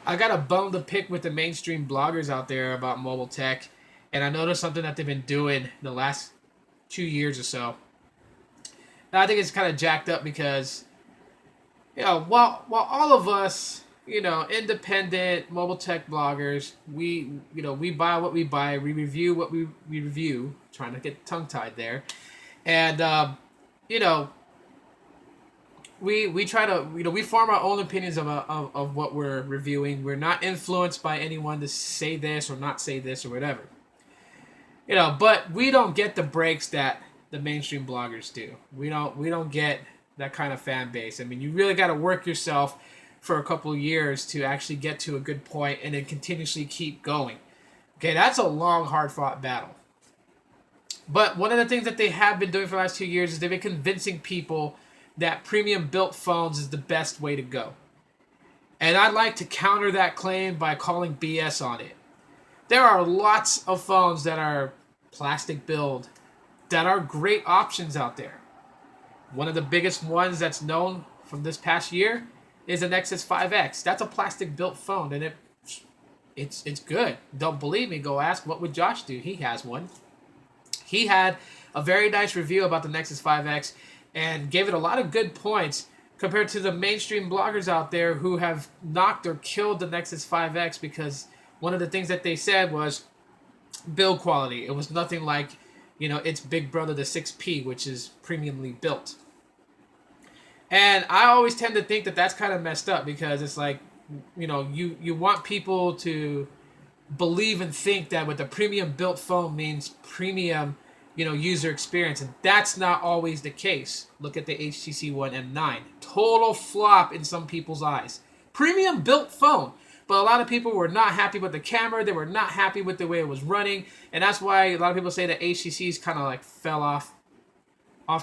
I got a bone to pick with the mainstream bloggers out there about mobile tech, and I noticed something that they've been doing the last 2 years or so. And I think it's kind of jacked up because while all of us, independent mobile tech bloggers, we buy what we buy, we review what we review. Trying to get tongue tied there, and you know, we try to we form our own opinions of what we're reviewing. We're not influenced by anyone to say this or not say this or whatever. But we don't get the breaks that the mainstream bloggers do. We don't get that kind of fan base. I mean, you really got to work yourself for a couple of years to actually get to a good point and then continuously keep going. Okay, that's a long, hard fought battle. But one of the things that they have been doing for the last 2 years is they've been convincing people that premium built phones is the best way to go. And I'd like to counter that claim by calling BS on it. There are lots of phones that are plastic build that are great options out there. One of the biggest ones that's known from this past year is the Nexus 5X. That's a plastic built phone, and it's good. Don't believe me? Go ask what would Josh do. He has one. He had a very nice review about the Nexus 5X and gave it a lot of good points compared to the mainstream bloggers out there who have knocked or killed the Nexus 5X because one of the things that they said was build quality. It was nothing like, its big brother, the 6P, which is premiumly built. And I always tend to think that that's kind of messed up because it's like, you want people to believe and think that with a premium built phone means premium, user experience, and that's not always the case. Look at the HTC One M9, total flop in some people's eyes. Premium built phone, but a lot of people were not happy with the camera. They were not happy with the way it was running, and that's why a lot of people say that HTC's kind of like fell off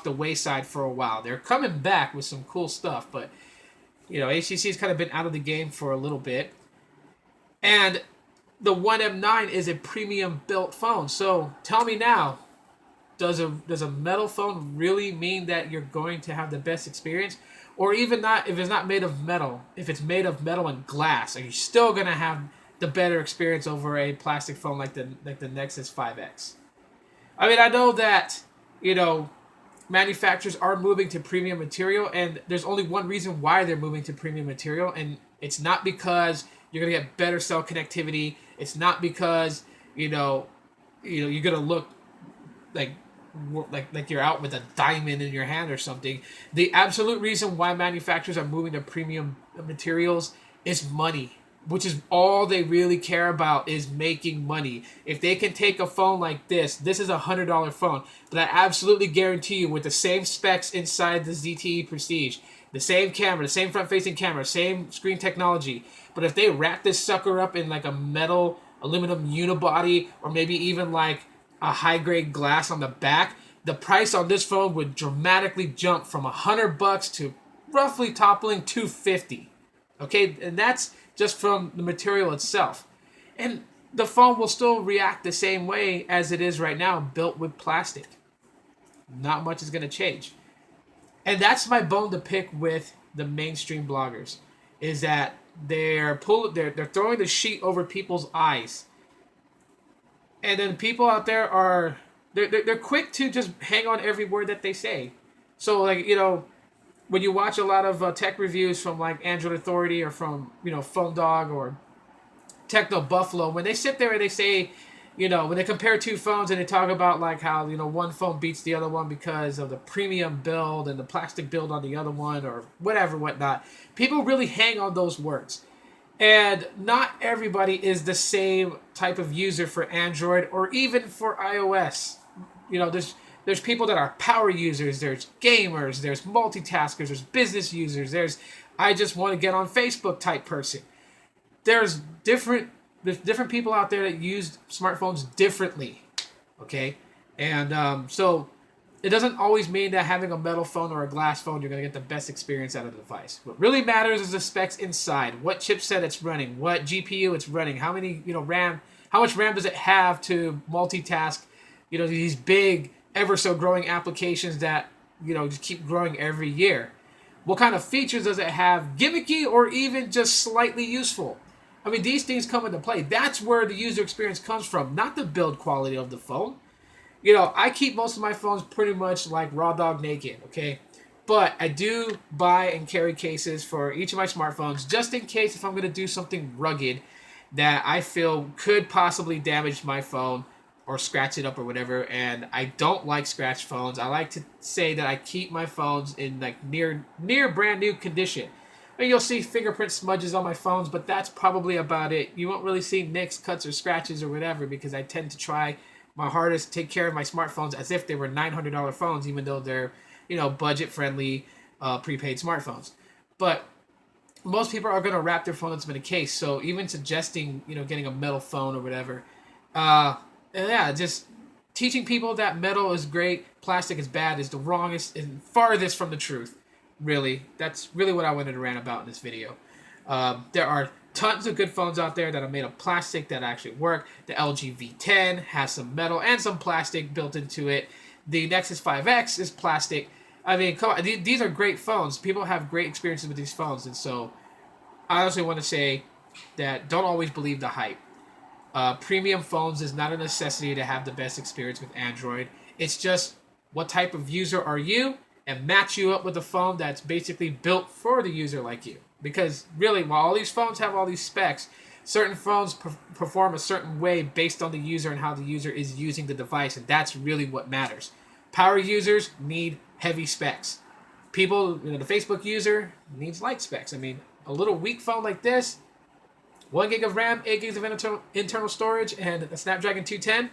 the wayside for a while. They're coming back with some cool stuff, but HTC's kind of been out of the game for a little bit, and the One M9 is a premium built phone. So tell me now, does a metal phone really mean that you're going to have the best experience? Or even not, if it's not made of metal, if it's made of metal and glass, are you still gonna have the better experience over a plastic phone like the Nexus 5X? I mean, I know that manufacturers are moving to premium material, and there's only one reason why they're moving to premium material, and it's not because you're gonna get better cell connectivity. It's not because you're gonna look like you're out with a diamond in your hand or something. The absolute reason why manufacturers are moving to premium materials is money, which is all they really care about, is making money. If they can take a phone like this is $100 phone, but I absolutely guarantee you with the same specs inside the ZTE Prestige, the same camera, the same front-facing camera, same screen technology, but if they wrap this sucker up in like a metal aluminum unibody or maybe even like a high-grade glass on the back, the price on this phone would dramatically jump from $100 to roughly toppling $250. Okay, and that's just from the material itself. And the phone will still react the same way as it is right now, built with plastic. Not much is going to change. And that's my bone to pick with the mainstream bloggers, is that they're throwing the sheet over people's eyes. And then people out there are they're quick to just hang on every word that they say. So like when you watch a lot of tech reviews from like Android Authority or from Phone Dog or Techno Buffalo, when they sit there and they say, when they compare two phones and they talk about like how one phone beats the other one because of the premium build and the plastic build on the other one or whatnot, people really hang on those words. And not everybody is the same type of user for Android or even for iOS. There's people that are power users, there's gamers, there's multitaskers, there's business users, there's I just want to get on Facebook type person. There's different people out there that use smartphones differently. Okay? And so it doesn't always mean that having a metal phone or a glass phone, you're going to get the best experience out of the device. What really matters is the specs inside, what chipset it's running, what GPU it's running, how many, RAM, how much RAM does it have to multitask, these big, ever so growing applications that, just keep growing every year. What kind of features does it have, gimmicky or even just slightly useful? I mean, these things come into play. That's where the user experience comes from, not the build quality of the phone. You know, I keep most of my phones pretty much like raw dog naked, okay? But I do buy and carry cases for each of my smartphones just in case if I'm going to do something rugged that I feel could possibly damage my phone or scratch it up or whatever. And I don't like scratch phones. I like to say that I keep my phones in like near brand new condition. I mean, you'll see fingerprint smudges on my phones, but that's probably about it. You won't really see nicks, cuts, or scratches or whatever because I tend to try my hardest to take care of my smartphones as if they were $900 phones, even though they're, budget-friendly prepaid smartphones. But most people are going to wrap their phone up in a case. So even suggesting, getting a metal phone or whatever, yeah, just teaching people that metal is great, plastic is bad is the wrongest and farthest from the truth. Really, that's really what I wanted to rant about in this video. There are tons of good phones out there that are made of plastic that actually work. The LG V10 has some metal and some plastic built into it. The Nexus 5X is plastic. I mean, come on, these are great phones. People have great experiences with these phones, and so I honestly want to say that don't always believe the hype. Premium phones is not a necessity to have the best experience with Android. It's just what type of user are you, and match you up with a phone that's basically built for the user like you. Because really, while all these phones have all these specs, certain phones perform a certain way based on the user and how the user is using the device, and that's really what matters. Power users need heavy specs. People, the Facebook user needs light specs. I mean, a little weak phone like this, 1 gig of RAM, 8 gigs of internal storage, and a Snapdragon 210,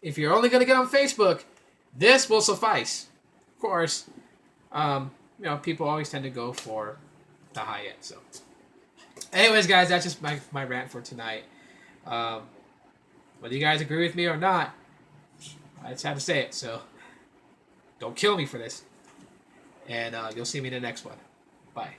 if you're only going to get on Facebook, this will suffice. Of course, people always tend to go for the high end. So, anyways, guys, that's just my rant for tonight. Whether you guys agree with me or not, I just had to say it. So, don't kill me for this. And you'll see me in the next one. Bye.